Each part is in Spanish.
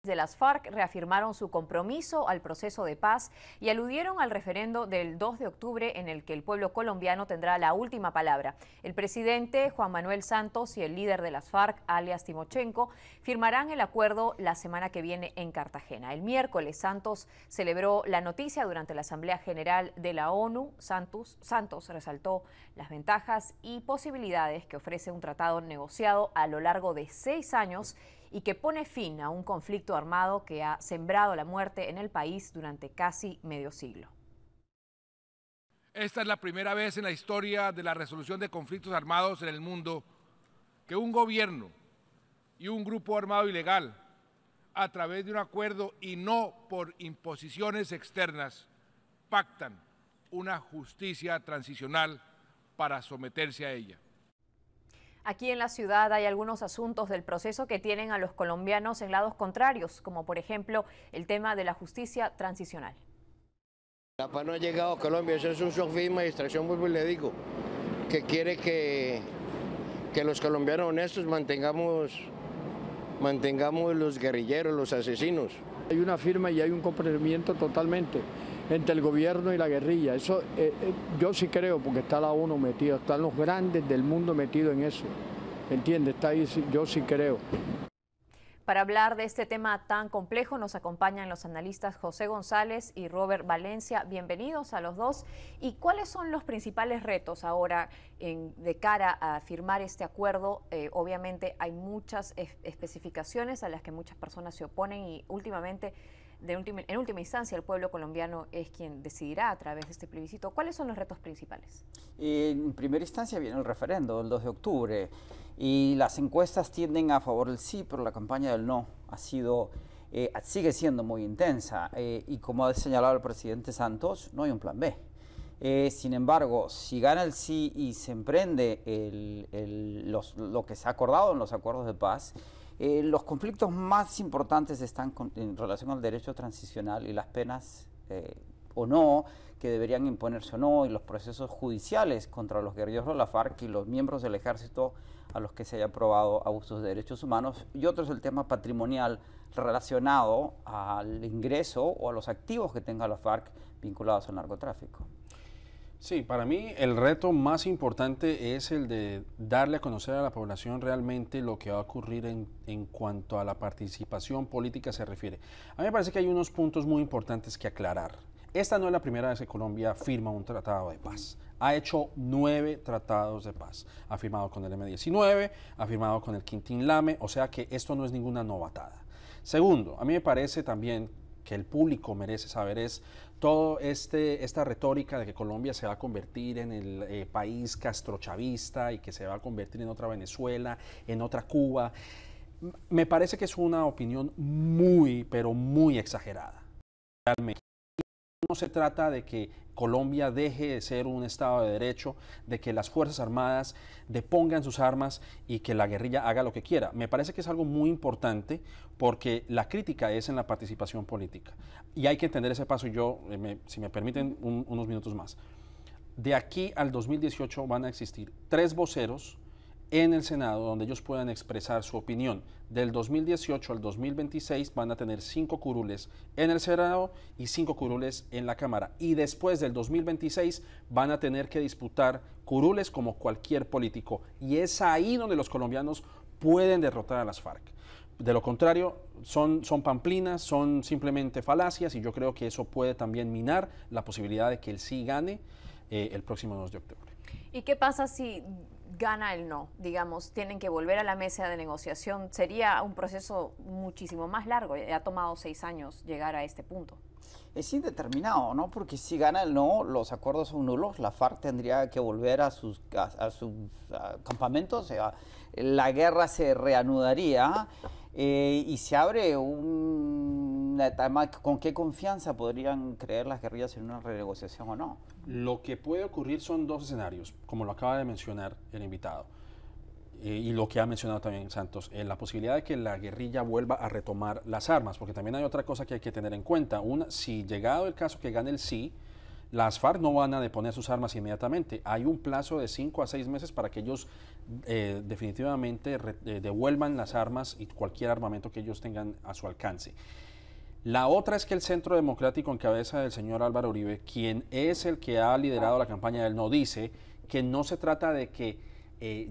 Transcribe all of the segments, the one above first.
de las FARC reafirmaron su compromiso al proceso de paz y aludieron al referendo del 2 de octubre en el que el pueblo colombiano tendrá la última palabra. El presidente Juan Manuel Santos y el líder de las FARC, alias Timochenko, firmarán el acuerdo la semana que viene en Cartagena. El miércoles, Santos celebró la noticia durante la Asamblea General de la ONU. Santos resaltó las ventajas y posibilidades que ofrece un tratado negociado a lo largo de 6 años y que pone fin a un conflicto armado que ha sembrado la muerte en el país durante casi medio siglo. Esta es la primera vez en la historia de la resolución de conflictos armados en el mundo que un gobierno y un grupo armado ilegal, a través de un acuerdo y no por imposiciones externas, pactan una justicia transicional para someterse a ella. Aquí en la ciudad hay algunos asuntos del proceso que tienen a los colombianos en lados contrarios, como por ejemplo el tema de la justicia transicional. La paz no ha llegado a Colombia, eso es un sofisma y distracción, vuelvo y le digo, que quiere que los colombianos honestos mantengamos los guerrilleros, los asesinos. Hay una firma y hay un compromiso totalmente entre el gobierno y la guerrilla. Eso yo sí creo, porque está la ONU metida, están los grandes del mundo metidos en eso. ¿Entiendes? Está ahí, yo sí creo. Para hablar de este tema tan complejo nos acompañan los analistas José González y Robert Valencia. Bienvenidos a los dos. ¿Y cuáles son los principales retos ahora de cara a firmar este acuerdo? Obviamente hay muchas especificaciones a las que muchas personas se oponen y últimamente, en última instancia, el pueblo colombiano es quien decidirá a través de este plebiscito. ¿Cuáles son los retos principales? En primera instancia viene el referendo del 2 de octubre y las encuestas tienden a favor del sí, pero la campaña del no sigue siendo muy intensa y como ha señalado el presidente Santos, no hay un plan B. Sin embargo, si gana el sí y se emprende lo que se ha acordado en los acuerdos de paz, los conflictos más importantes están en relación al derecho transicional y las penas o no, que deberían imponerse o no, y los procesos judiciales contra los guerrilleros de la FARC y los miembros del ejército a los que se haya probado abusos de derechos humanos. Y otro es el tema patrimonial relacionado al ingreso o a los activos que tenga la FARC vinculados al narcotráfico. Sí, para mí el reto más importante es el de darle a conocer a la población realmente lo que va a ocurrir en cuanto a la participación política se refiere. A mí me parece que hay unos puntos muy importantes que aclarar. Esta no es la primera vez que Colombia firma un tratado de paz. Ha hecho 9 tratados de paz. Ha firmado con el M-19, ha firmado con el Quintín Lame, o sea que esto no es ninguna novatada. Segundo, a mí me parece también que el público merece saber es toda esta retórica de que Colombia se va a convertir en el país castrochavista y que se va a convertir en otra Venezuela, en otra Cuba. Me parece que es una opinión muy, pero muy exagerada. Realmente. No se trata de que Colombia deje de ser un Estado de Derecho, de que las Fuerzas Armadas depongan sus armas y que la guerrilla haga lo que quiera. Me parece que es algo muy importante porque la crítica es en la participación política. Y hay que entender ese paso. Yo, si me permiten, unos minutos más. De aquí al 2018 van a existir 3 voceros en el Senado donde ellos puedan expresar su opinión. Del 2018 al 2026 van a tener 5 curules en el Senado y 5 curules en la Cámara. Y después del 2026 van a tener que disputar curules como cualquier político. Y es ahí donde los colombianos pueden derrotar a las FARC. De lo contrario, son pamplinas, son simplemente falacias y yo creo que eso puede también minar la posibilidad de que el sí gane el próximo 2 de octubre. ¿Y qué pasa si gana el no? Digamos, tienen que volver a la mesa de negociación. Sería un proceso muchísimo más largo. Ha tomado 6 años llegar a este punto. Es indeterminado, ¿no? Porque si gana el no, los acuerdos son nulos, la FARC tendría que volver a sus campamentos, la guerra se reanudaría y se abre una etapa. ¿Con qué confianza podrían creer las guerrillas en una renegociación o no? Lo que puede ocurrir son 2 escenarios, como lo acaba de mencionar el invitado. Y lo que ha mencionado también Santos, la posibilidad de que la guerrilla vuelva a retomar las armas, porque también hay otra cosa que hay que tener en cuenta. Si llegado el caso que gane el sí, las FARC no van a deponer sus armas inmediatamente. Hay un plazo de 5 a 6 meses para que ellos definitivamente devuelvan las armas y cualquier armamento que ellos tengan a su alcance. La otra es que el Centro Democrático en cabeza del señor Álvaro Uribe, quien es el que ha liderado la campaña del no, dice que no se trata de que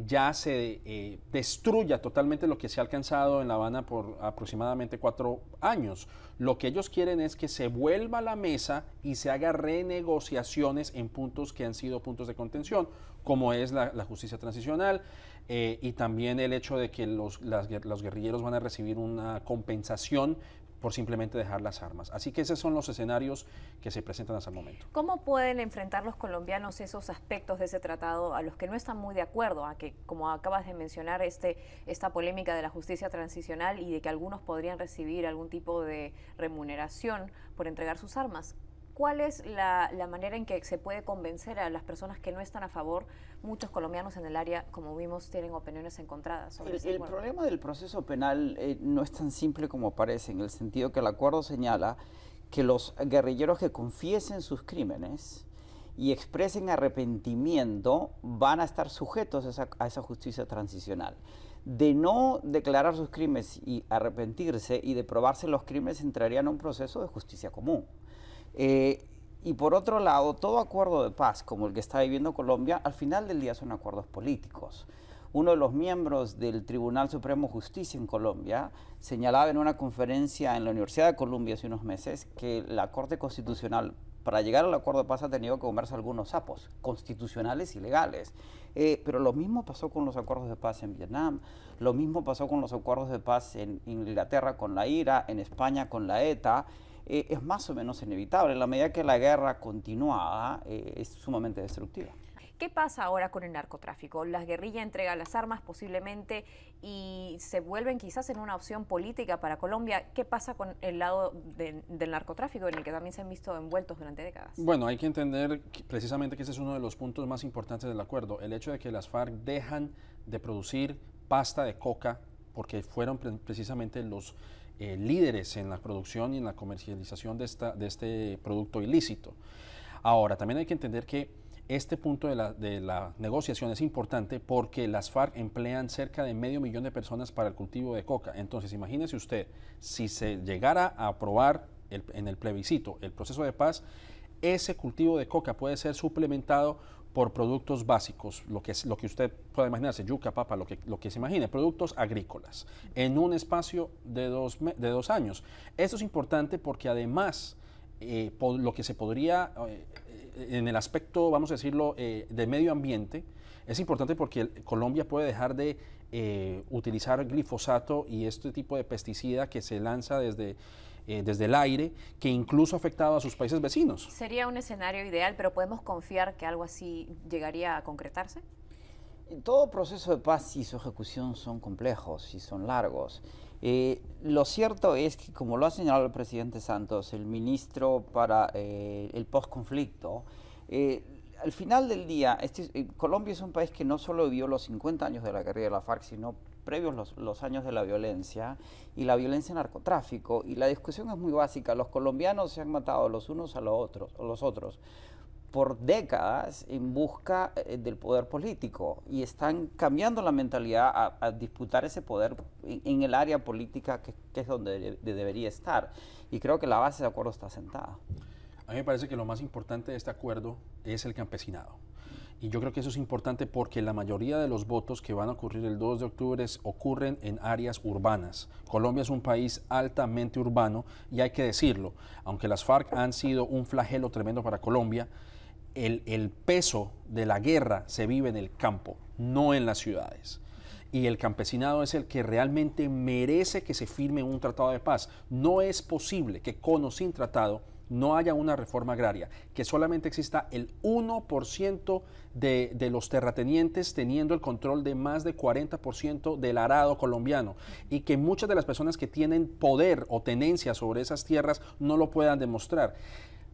ya se destruya totalmente lo que se ha alcanzado en La Habana por aproximadamente 4 años. Lo que ellos quieren es que se vuelva a la mesa y se haga renegociaciones en puntos que han sido puntos de contención, como es la justicia transicional y también el hecho de que los guerrilleros van a recibir una compensación por simplemente dejar las armas. Así que esos son los escenarios que se presentan hasta el momento. ¿Cómo pueden enfrentar los colombianos esos aspectos de ese tratado a los que no están muy de acuerdo? A que, como acabas de mencionar, esta polémica de la justicia transicional y de que algunos podrían recibir algún tipo de remuneración por entregar sus armas. ¿Cuál es la manera en que se puede convencer a las personas que no están a favor? Muchos colombianos en el área, como vimos, tienen opiniones encontradas sobre ese acuerdo. El problema del proceso penal no es tan simple como parece, en el sentido que el acuerdo señala que los guerrilleros que confiesen sus crímenes y expresen arrepentimiento van a estar sujetos a esa justicia transicional. De no declarar sus crímenes y arrepentirse y de probarse los crímenes, entrarían a un proceso de justicia común. Y por otro lado, todo acuerdo de paz, como el que está viviendo Colombia, al final del día son acuerdos políticos. Uno de los miembros del Tribunal Supremo de Justicia en Colombia señalaba en una conferencia en la Universidad de Columbia hace unos meses que la Corte Constitucional, para llegar al acuerdo de paz, ha tenido que comerse algunos sapos constitucionales y legales. Pero lo mismo pasó con los acuerdos de paz en Vietnam, lo mismo pasó con los acuerdos de paz en Inglaterra con la IRA, en España con la ETA. Es más o menos inevitable. En la medida que la guerra continúa, es sumamente destructiva. ¿Qué pasa ahora con el narcotráfico? La guerrilla entrega las armas posiblemente y se vuelven quizás en una opción política para Colombia. ¿Qué pasa con el lado del narcotráfico, en el que también se han visto envueltos durante décadas? Bueno, hay que entender precisamente que ese es uno de los puntos más importantes del acuerdo. El hecho de que las FARC dejan de producir pasta de coca, porque fueron precisamente los líderes en la producción y en la comercialización de este producto ilícito. Ahora, también hay que entender que este punto de la negociación es importante porque las FARC emplean cerca de 500.000 de personas para el cultivo de coca. Entonces, imagínese usted, si se llegara a aprobar en el plebiscito el proceso de paz, ese cultivo de coca puede ser suplementado por productos básicos, lo que usted pueda imaginarse, yuca, papa, lo que se imagine, productos agrícolas, en un espacio de 2 años. Esto es importante porque además, lo que se podría, en el aspecto, vamos a decirlo, de medio ambiente, es importante porque Colombia puede dejar de utilizar glifosato y este tipo de pesticida que se lanza desde el aire, que incluso ha afectado a sus países vecinos. Sería un escenario ideal, pero ¿podemos confiar que algo así llegaría a concretarse? Todo proceso de paz y su ejecución son complejos y son largos. Lo cierto es que, como lo ha señalado el presidente Santos, el ministro para el postconflicto, al final del día, Colombia es un país que no solo vivió los 50 años de la guerrilla de la FARC, sino previos los años de la violencia y la violencia narcotráfico. Y la discusión es muy básica. Los colombianos se han matado los unos a los otros por décadas en busca del poder político y están cambiando la mentalidad a disputar ese poder en el área política que es donde debería estar. Y creo que la base de acuerdo está sentada. A mí me parece que lo más importante de este acuerdo es el campesinado. Y yo creo que eso es importante porque la mayoría de los votos que van a ocurrir el 2 de octubre ocurren en áreas urbanas. Colombia es un país altamente urbano y hay que decirlo, aunque las FARC han sido un flagelo tremendo para Colombia, el peso de la guerra se vive en el campo, no en las ciudades. Y el campesinado es el que realmente merece que se firme un tratado de paz. No es posible que con o sin tratado no haya una reforma agraria, que solamente exista el 1% de los terratenientes teniendo el control de más de 40% del arado colombiano y que muchas de las personas que tienen poder o tenencia sobre esas tierras no lo puedan demostrar.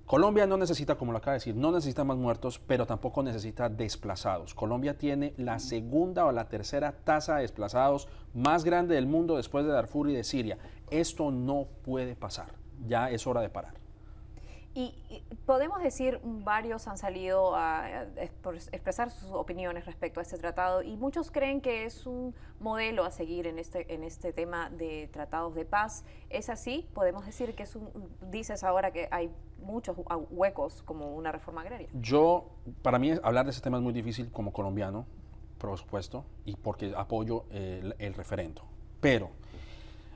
Colombia no necesita, como lo acaba de decir, no necesita más muertos, pero tampoco necesita desplazados. Colombia tiene la segunda o la tercera tasa de desplazados más grande del mundo después de Darfur y de Siria. Esto no puede pasar, ya es hora de parar. Y podemos decir, varios han salido a expresar sus opiniones respecto a este tratado y muchos creen que es un modelo a seguir en este tema de tratados de paz. ¿Es así? Podemos decir que dices ahora que hay muchos huecos como una reforma agraria. Para mí hablar de ese tema es muy difícil como colombiano, por supuesto, y porque apoyo el referendo. Pero,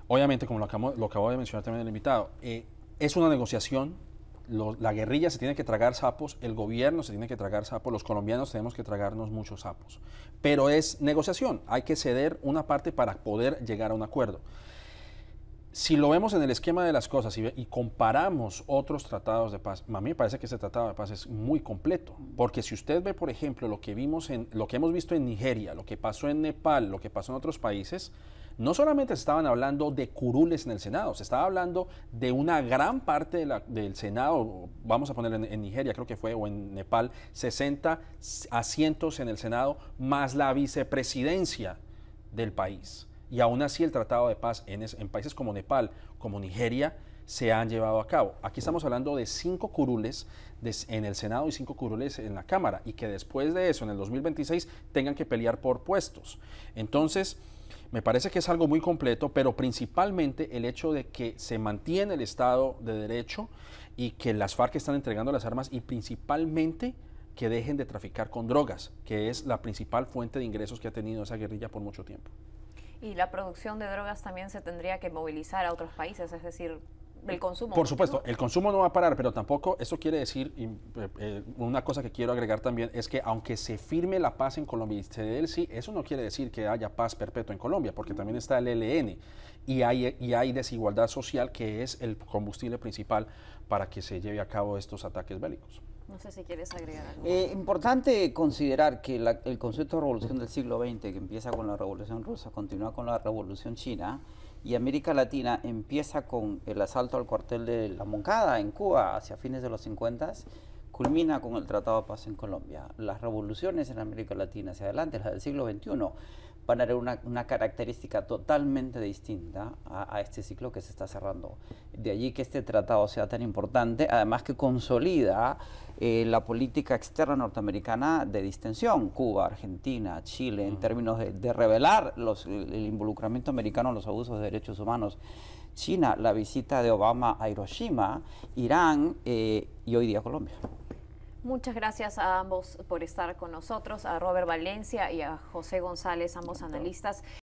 obviamente, como lo acabo de mencionar también el invitado, es una negociación. La guerrilla se tiene que tragar sapos, el gobierno se tiene que tragar sapos, los colombianos tenemos que tragarnos muchos sapos. Pero es negociación, hay que ceder una parte para poder llegar a un acuerdo. Si lo vemos en el esquema de las cosas y comparamos otros tratados de paz, a mí me parece que este tratado de paz es muy completo, porque si usted ve, por ejemplo, lo que hemos visto en Nigeria, lo que pasó en Nepal, lo que pasó en otros países, no solamente se estaban hablando de curules en el Senado, se estaba hablando de una gran parte del Senado, vamos a poner en Nigeria, creo que fue, o en Nepal, 60 asientos en el Senado, más la vicepresidencia del país. Y aún así el tratado de paz en países como Nepal, como Nigeria, se han llevado a cabo. Aquí estamos hablando de 5 curules en el Senado y 5 curules en la Cámara, y que después de eso, en el 2026, tengan que pelear por puestos. Entonces, me parece que es algo muy completo, pero principalmente el hecho de que se mantiene el Estado de Derecho y que las FARC están entregando las armas, y principalmente que dejen de traficar con drogas, que es la principal fuente de ingresos que ha tenido esa guerrilla por mucho tiempo. Y la producción de drogas también se tendría que movilizar a otros países, es decir, el consumo. Por supuesto, el consumo no va a parar, pero tampoco eso quiere decir, una cosa que quiero agregar también, es que aunque se firme la paz en Colombia y se dé el sí, eso no quiere decir que haya paz perpetua en Colombia, porque también está el ELN y hay desigualdad social, que es el combustible principal para que se lleve a cabo estos ataques bélicos. No sé si quieres agregar algo. Importante considerar que el concepto de revolución del siglo XX, que empieza con la Revolución Rusa, continúa con la Revolución China, y América Latina empieza con el asalto al cuartel de la Moncada en Cuba hacia fines de los 50, culmina con el Tratado de Paz en Colombia. Las revoluciones en América Latina hacia adelante, las del siglo XXI, van a tener una característica totalmente distinta a este ciclo que se está cerrando. De allí que este tratado sea tan importante, además que consolida la política externa norteamericana de distensión, Cuba, Argentina, Chile, en términos de revelar el involucramiento americano en los abusos de derechos humanos. China, la visita de Obama a Hiroshima, Irán y hoy día Colombia. Muchas gracias a ambos por estar con nosotros, a Robert Valencia y a José González, ambos analistas.